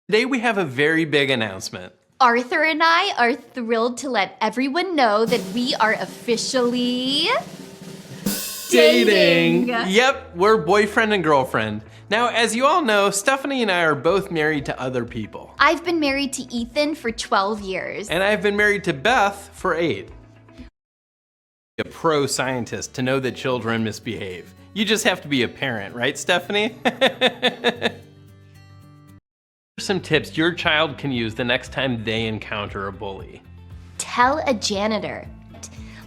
Today we have a very big announcement. Arthur and I are thrilled to let everyone know that we are officially dating. Yep, we're boyfriend and girlfriend. Now, as you all know, Stephanie and I are both married to other people. I've been married to Ethan for 12 years. And I've been married to Beth for 8. A pro scientist to know that children misbehave. You just have to be a parent, right, Stephanie? Some tips your child can use the next time they encounter a bully. Tell a janitor.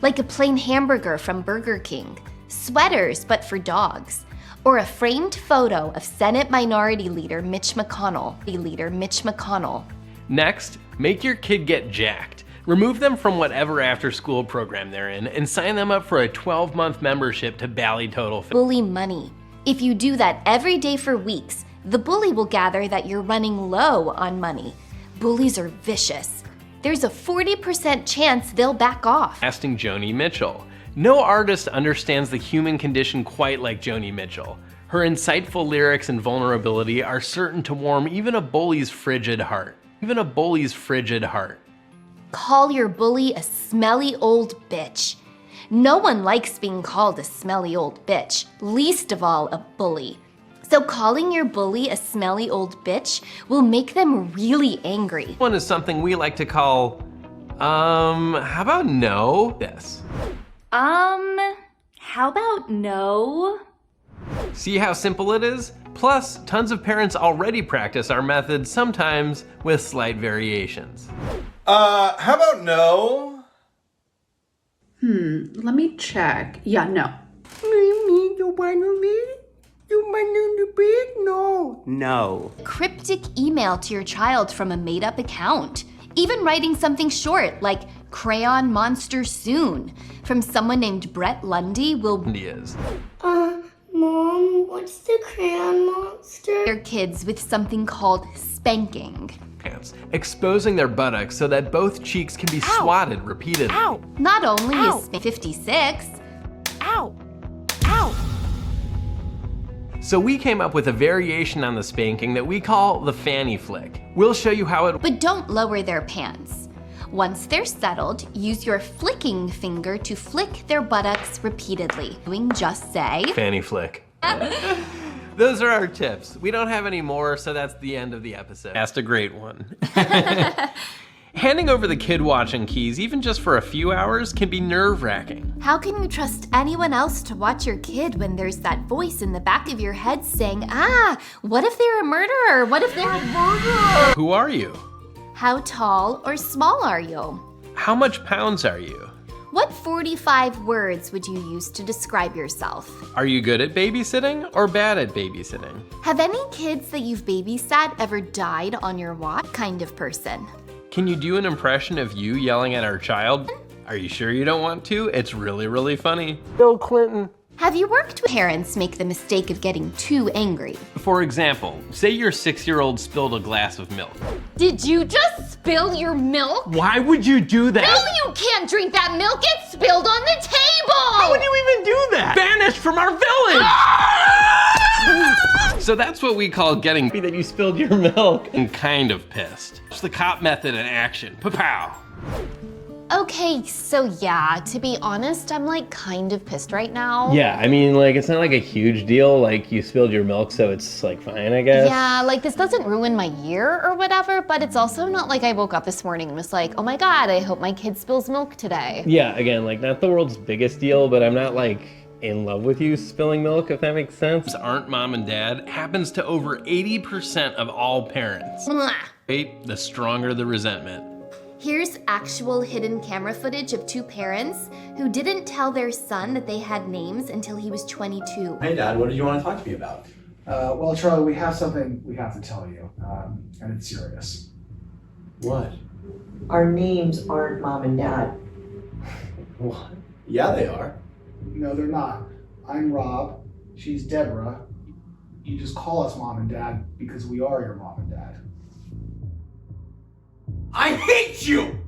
Like a plain hamburger from Burger King. Sweaters, but for dogs. Or a framed photo of Senate Minority Leader Mitch McConnell. Next, make your kid get jacked. Remove them from whatever after-school program they're in and sign them up for a 12-month membership to Bally Total. Bully money. If you do that every day for weeks, the bully will gather that you're running low on money. Bullies are vicious. There's a 40% chance they'll back off. Asking Joni Mitchell. No artist understands the human condition quite like Joni Mitchell. Her insightful lyrics and vulnerability are certain to warm even a bully's frigid heart. Call your bully a smelly old bitch. No one likes being called a smelly old bitch, least of all a bully. So calling your bully a smelly old bitch will make them really angry. One is something we like to call, how about no? This. How about no? See how simple it is? Plus, tons of parents already practice our method, sometimes with slight variations. How about no? Let me check. Yeah, no. No. Cryptic email to your child from a made-up account. Even writing something short like crayon monster soon from someone named Brett Lundy will Mom, what's the crayon monster? their kids with something called spanking. Exposing their buttocks so that both cheeks can be swatted repeatedly. Not only is 56, So we came up with a variation on the spanking that we call the fanny flick. We'll show you how it. but don't lower their pants. Once they're settled, use your flicking finger to flick their buttocks repeatedly. Just say, Fanny flick. Those are our tips. We don't have any more, so that's the end of the episode. Asked a great one. Handing over the kid watching keys, even just for a few hours, can be nerve-wracking. how can you trust anyone else to watch your kid when there's that voice in the back of your head saying, what if they're a murderer? What if they're a murderer? Who are you? How tall or small are you? How much pounds are you? What 45 words would you use to describe yourself? Are you good at babysitting or bad at babysitting? Have any kids that you've babysat ever died on your watch? Kind of person. Can you do an impression of you yelling at our child? Are you sure you don't want to? It's really, really funny. Bill Clinton. Have you worked with parents make the mistake of getting too angry? For example, say your 6-year-old spilled a glass of milk. Did you just spill your milk? Why would you do that? No, you can't drink that milk. It's spilled on the table. How would you even do that? Banished from our village! So that's what we call getting that you spilled your milk and kind of pissed. It's the cop method in action. Pa-pow. Okay, so yeah, to be honest, I'm like kind of pissed right now. Yeah, I mean, like, it's not like a huge deal. Like, you spilled your milk, so it's like fine, I guess. Yeah, like this doesn't ruin my year or whatever, but it's also not like I woke up this morning and was like, oh my God, I hope my kid spills milk today. Yeah, again, like, not the world's biggest deal, but I'm not like in love with you spilling milk, if that makes sense. Aren't mom and dad happens to over 80% of all parents. Mwah. Right? The stronger the resentment. Here's actual hidden camera footage of two parents who didn't tell their son that they had names until he was 22. Hey Dad, what did you want to talk to me about? Well, Charlie, we have something we have to tell you, and it's serious. What? Our names aren't Mom and Dad. What? Yeah, they are. No, they're not. I'm Rob. She's Deborah. You just call us Mom and Dad because we are your Mom and Dad. I hate you!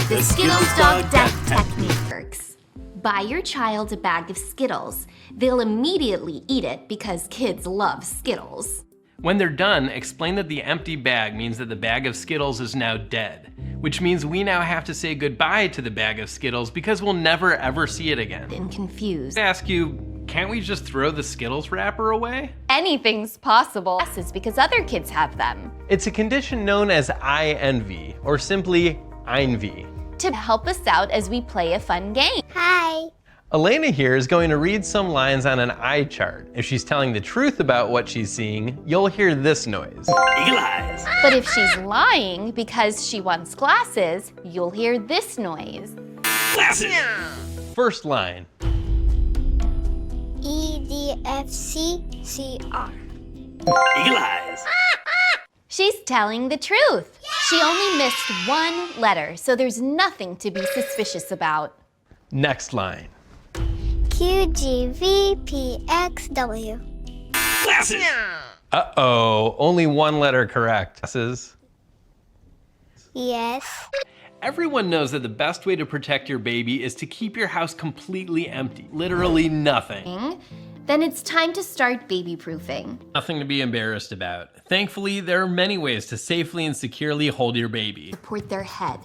The Skittles Dog Death Technique works. Buy your child a bag of Skittles. They'll immediately eat it because kids love Skittles. When they're done, explain that the empty bag means that the bag of Skittles is now dead, which means we now have to say goodbye to the bag of Skittles because we'll never ever see it again. And confused. I ask you, can't we just throw the Skittles wrapper away? Anything's possible. This is because other kids have them. It's a condition known as eye envy, or simply envy. To help us out as we play a fun game. Hi. Elena here is going to read some lines on an eye chart. If she's telling the truth about what she's seeing, you'll hear this noise. Eagle eyes. But if she's lying because she wants glasses, you'll hear this noise. Glasses. First line. EDFCCR. Eagle eyes. She's telling the truth. She only missed one letter, so there's nothing to be suspicious about. Next line. QGVPXW. Glasses. Uh-oh, only one letter correct. Glasses. Yes. Everyone knows that the best way to protect your baby is to keep your house completely empty. Literally nothing. Then it's time to start baby proofing. Nothing to be embarrassed about. Thankfully, there are many ways to safely and securely hold your baby. Support their head.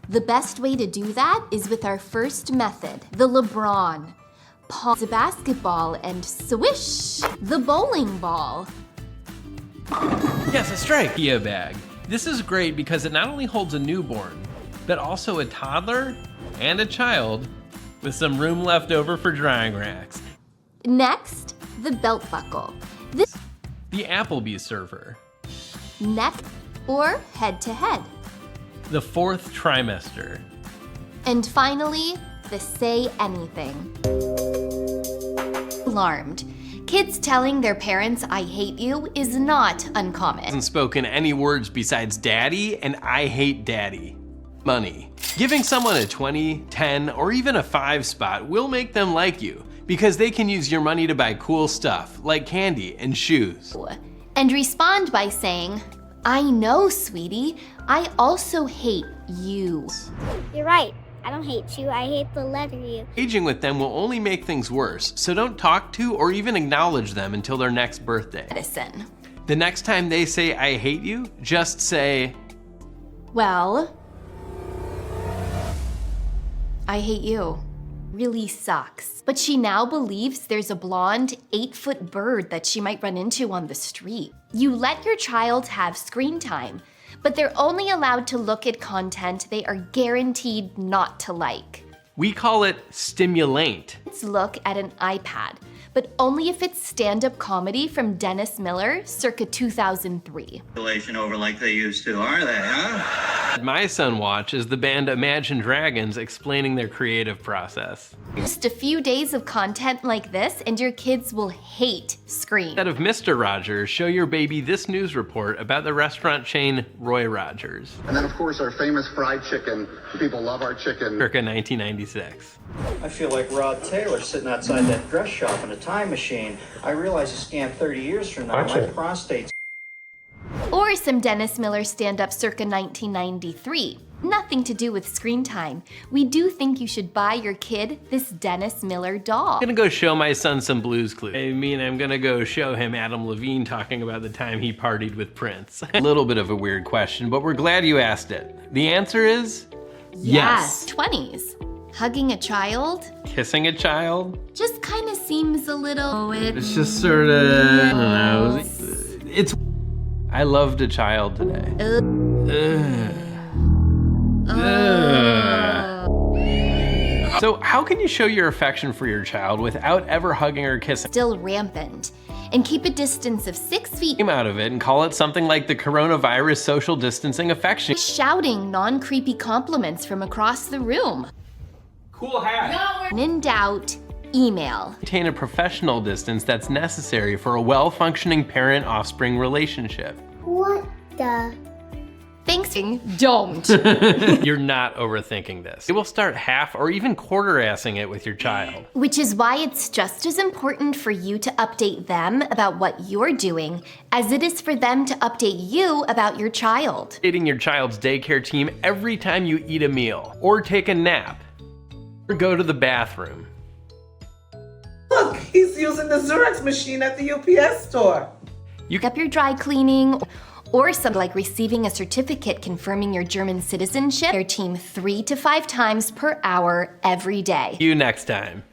The best way to do that is with our first method, the LeBron. Pause the basketball and swish the bowling ball. Yes, a strike. IKEA bag. This is great because it not only holds a newborn, but also a toddler and a child with some room left over for drying racks. Next, the belt buckle. This The Applebee's server. neck or head to head. The fourth trimester. And finally, the say anything. Alarmed. Kids telling their parents I hate you is not uncommon. Hasn't spoken any words besides daddy and I hate daddy. Money. Giving someone a 20, 10, or even a 5 spot will make them like you because they can use your money to buy cool stuff like candy and shoes. And respond by saying, I know, sweetie, I also hate you. You're right. I don't hate you. I hate the letter U. Aging with them will only make things worse, so don't talk to or even acknowledge them until their next birthday. Medicine. The next time they say I hate you, just say, Well, I hate you. Really sucks. But she now believes there's a blonde 8-foot bird that she might run into on the street. You let your child have screen time, but they're only allowed to look at content they are guaranteed not to like. we call it stimulate. Let's look at an iPad, but only if it's stand-up comedy from Dennis Miller, circa 2003. Over like they used to, are they, huh? My son watches the band Imagine Dragons explaining their creative process. Just a few days of content like this and your kids will hate Scream. Instead of Mr. Rogers, show your baby this news report about the restaurant chain Roy Rogers. And then of course our famous fried chicken. People love our chicken. Circa 1996. I feel like Rod Taylor sitting outside that dress shop in a time machine. I realize a scant 30 years from now, my prostate's... Or some Dennis Miller stand-up circa 1993. Nothing to do with screen time. We do think you should buy your kid this Dennis Miller doll. I'm gonna go show my son some Blue's Clues. I mean, I'm gonna go show him Adam Levine talking about the time he partied with Prince. A little bit of a weird question, but we're glad you asked it. The answer is yes. 20s. Hugging a child? Kissing a child? Just kind of seems a little... It's just sort of, I don't know. It's... I loved a child today. So how can you show your affection for your child without ever hugging or kissing? Still rampant. And keep a distance of 6 feet. Come out of it and call it something like the coronavirus social distancing affection. Shouting non-creepy compliments from across the room. Cool hat. When in doubt, email. Maintain a professional distance that's necessary for a well-functioning parent-offspring relationship. What the? Thanks. Don't. You're not overthinking this. It will start half or even quarter-assing it with your child. Which is why it's just as important for you to update them about what you're doing as it is for them to update you about your child. Updating your child's daycare team every time you eat a meal, or take a nap, or go to the bathroom. Look, he's using the Xerox machine at the UPS store. You get up your dry cleaning, or something like receiving a certificate confirming your German citizenship. Your team 3 to 5 times per hour every day. See you next time.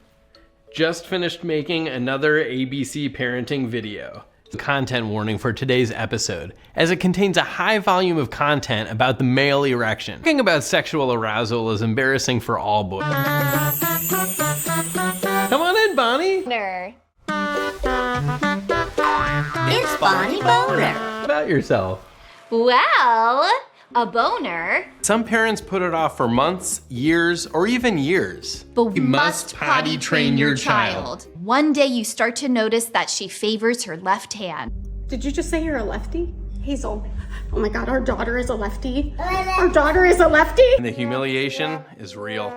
Just finished making another ABC parenting video. Content warning for today's episode, as it contains a high volume of content about the male erection. Talking about sexual arousal is embarrassing for all boys. Come on in, Bonnie. Boner. It's Bonnie Boner. About yourself. Well, a boner. Some parents put it off for months, years, or even years. But You must potty train your child. One day you start to notice that she favors her left hand. Did you just say you're a lefty? Hazel, oh my God, our daughter is a lefty. Our daughter is a lefty. And the humiliation is real.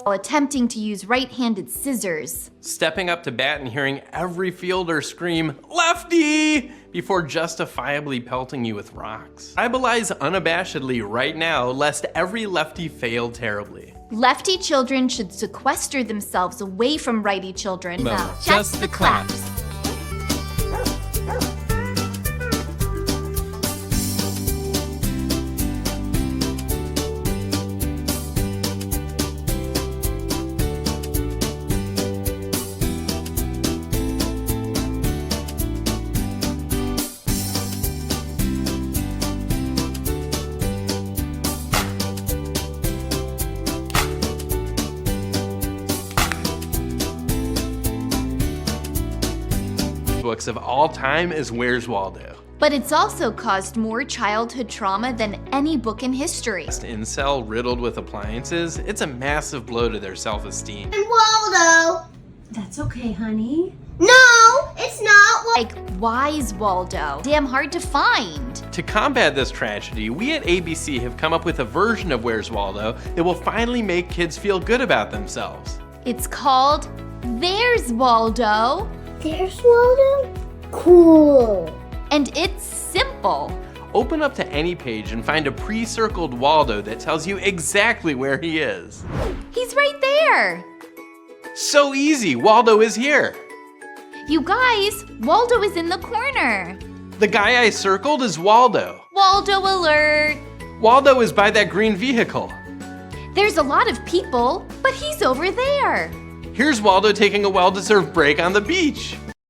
While attempting to use right-handed scissors. Stepping up to bat and hearing every fielder scream, "Lefty!" before justifiably pelting you with rocks. Tribalize unabashedly right now, lest every lefty fail terribly. Lefty children should sequester themselves away from righty children. Well, Just the claps. Books of all time is Where's Waldo. But it's also caused more childhood trauma than any book in history. Incel riddled with appliances, it's a massive blow to their self-esteem. And Waldo. That's okay, honey. No, it's not. Like, why is Waldo? Damn hard to find. To combat this tragedy, we at ABC have come up with a version of Where's Waldo that will finally make kids feel good about themselves. It's called There's Waldo. There's Waldo? Cool. And it's simple. Open up to any page and find a pre-circled Waldo that tells you exactly where he is. He's right there. So easy, Waldo is here. You guys, Waldo is in the corner. The guy I circled is Waldo. Waldo alert. Waldo is by that green vehicle. There's a lot of people, but he's over there. Here's Waldo taking a well-deserved break on the beach.